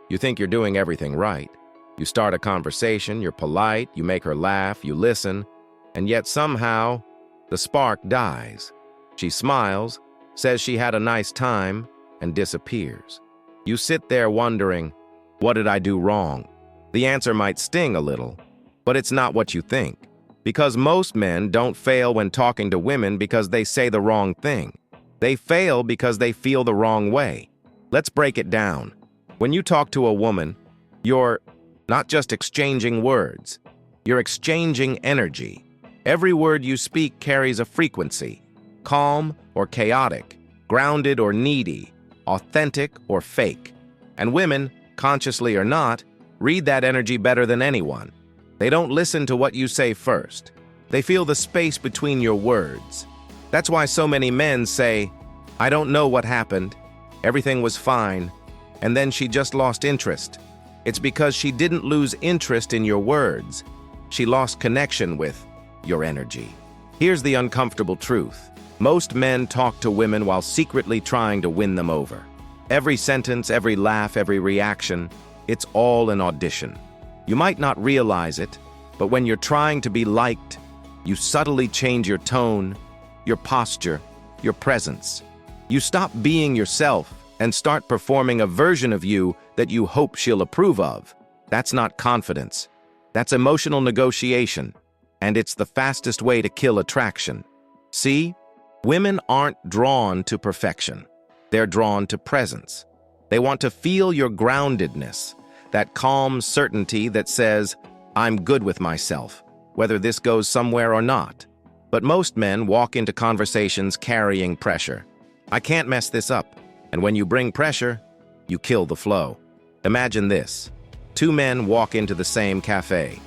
You think you're doing everything right. You start a conversation, you're polite, you make her laugh, you listen, and yet somehow the spark dies. She smiles, says she had a nice time, and disappears. You sit there wondering, what did I do wrong? The answer might sting a little, but it's not what you think. Because most men don't fail when talking to women because they say the wrong thing. They fail because they feel the wrong way. Let's break it down. When you talk to a woman, you're not just exchanging words. You're exchanging energy. Every word you speak carries a frequency. Calm or chaotic, grounded or needy, authentic or fake. And women, consciously or not, read that energy better than anyone. They don't listen to what you say first. They feel the space between your words. That's why so many men say, I don't know what happened. Everything was fine. And then she just lost interest. It's because she didn't lose interest in your words. She lost connection with your energy. Here's the uncomfortable truth. Most men talk to women while secretly trying to win them over. Every sentence, every laugh, every reaction, it's all an audition. You might not realize it, but when you're trying to be liked, you subtly change your tone, your posture, your presence. You stop being yourself and start performing a version of you that you hope she'll approve of. That's not confidence. That's emotional negotiation, and it's the fastest way to kill attraction. See, women aren't drawn to perfection. They're drawn to presence. They want to feel your groundedness, that calm certainty that says, I'm good with myself, whether this goes somewhere or not. But most men walk into conversations carrying pressure. I can't mess this up. And when you bring pressure, you kill the flow. Imagine this. Two men walk into the same cafe.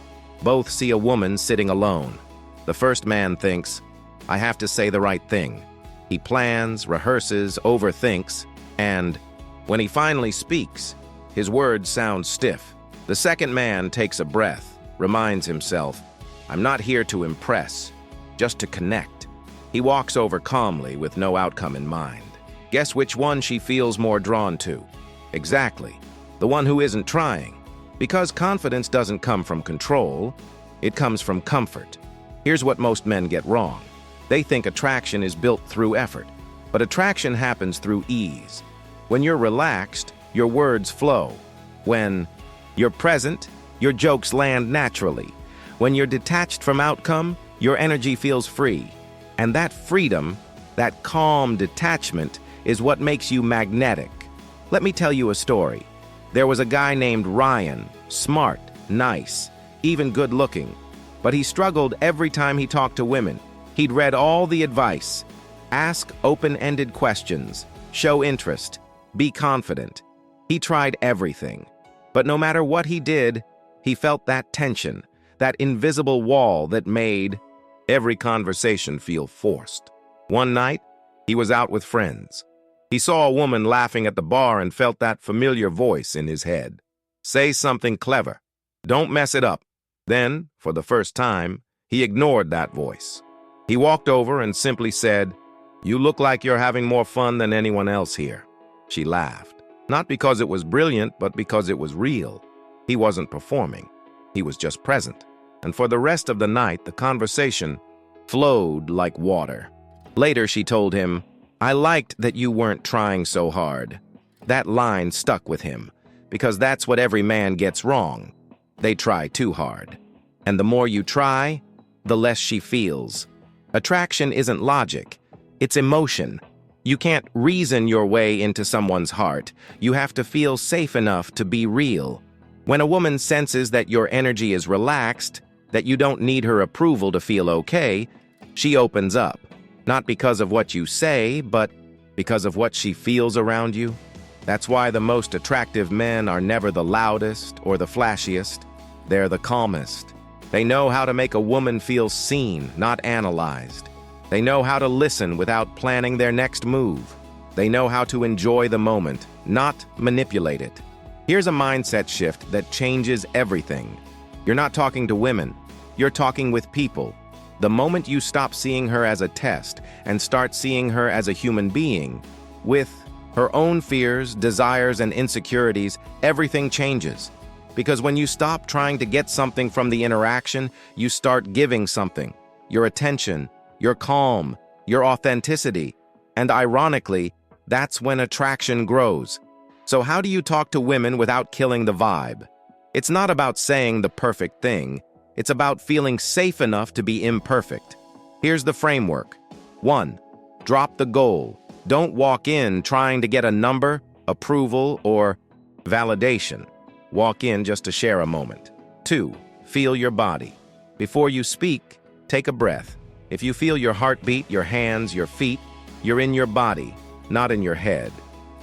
Both see a woman sitting alone. The first man thinks, I have to say the right thing. He plans, rehearses, overthinks, and when he finally speaks, his words sound stiff. The second man takes a breath, reminds himself, I'm not here to impress, just to connect. He walks over calmly with no outcome in mind. Guess which one she feels more drawn to? Exactly, the one who isn't trying. Because confidence doesn't come from control, it comes from comfort. Here's what most men get wrong. They think attraction is built through effort, but attraction happens through ease. When you're relaxed, your words flow. When you're present, your jokes land naturally. When you're detached from outcome, your energy feels free. And that freedom, that calm detachment, is what makes you magnetic. Let me tell you a story. There was a guy named Ryan, smart, nice, even good-looking. But he struggled every time he talked to women. He'd read all the advice. Ask open-ended questions. Show interest. Be confident. He tried everything. But no matter what he did, he felt that tension, that invisible wall that made every conversation feel forced. One night, he was out with friends. He saw a woman laughing at the bar and felt that familiar voice in his head. Say something clever. Don't mess it up. Then, for the first time, he ignored that voice. He walked over and simply said, You look like you're having more fun than anyone else here. She laughed. Not because it was brilliant, but because it was real. He wasn't performing. He was just present. And for the rest of the night, the conversation flowed like water. Later, she told him, I liked that you weren't trying so hard. That line stuck with him, because that's what every man gets wrong. They try too hard. And the more you try, the less she feels. Attraction isn't logic. It's emotion. You can't reason your way into someone's heart. You have to feel safe enough to be real. When a woman senses that your energy is relaxed, that you don't need her approval to feel okay, she opens up. Not because of what you say, but because of what she feels around you. That's why the most attractive men are never the loudest or the flashiest. They're the calmest. They know how to make a woman feel seen, not analyzed. They know how to listen without planning their next move. They know how to enjoy the moment, not manipulate it. Here's a mindset shift that changes everything. You're not talking to women. You're talking with people. The moment you stop seeing her as a test and start seeing her as a human being, with her own fears, desires, and insecurities, everything changes. Because when you stop trying to get something from the interaction, you start giving something. Your attention, your calm, your authenticity. And ironically, that's when attraction grows. So how do you talk to women without killing the vibe? It's not about saying the perfect thing. It's about feeling safe enough to be imperfect. Here's the framework. 1. Drop the goal. Don't walk in trying to get a number, approval, or validation. Walk in just to share a moment. 2. Feel your body. Before you speak, take a breath. If you feel your heartbeat, your hands, your feet, you're in your body, not in your head.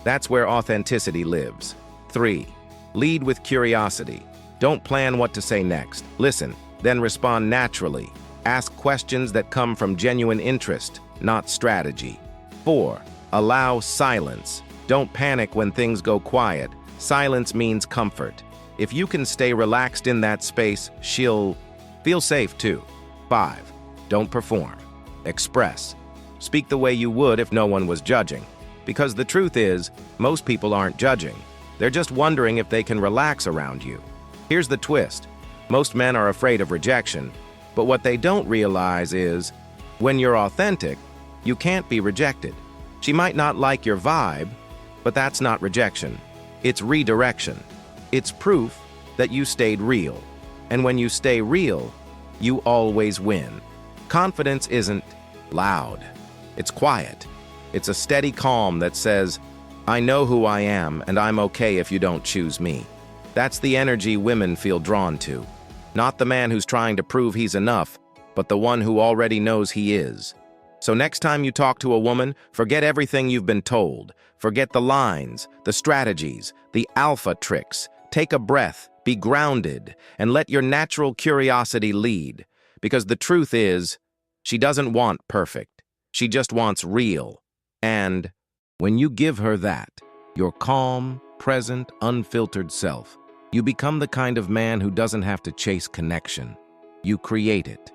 That's where authenticity lives. 3. Lead with curiosity. Don't plan what to say next. Listen, then respond naturally. Ask questions that come from genuine interest, not strategy. 4. Allow silence. Don't panic when things go quiet. Silence means comfort. If you can stay relaxed in that space, she'll feel safe too. 5. Don't perform. Express. Speak the way you would if no one was judging. Because the truth is, most people aren't judging. They're just wondering if they can relax around you. Here's the twist. Most men are afraid of rejection, but what they don't realize is, when you're authentic, you can't be rejected. She might not like your vibe, but that's not rejection. It's redirection. It's proof that you stayed real. And when you stay real, you always win. Confidence isn't loud. It's quiet. It's a steady calm that says, I know who I am, and I'm okay if you don't choose me. That's the energy women feel drawn to. Not the man who's trying to prove he's enough, but the one who already knows he is. So next time you talk to a woman, forget everything you've been told. Forget the lines, the strategies, the alpha tricks. Take a breath, be grounded, and let your natural curiosity lead. Because the truth is, she doesn't want perfect. She just wants real. And when you give her that, your calm, present, unfiltered self, you become the kind of man who doesn't have to chase connection. You create it.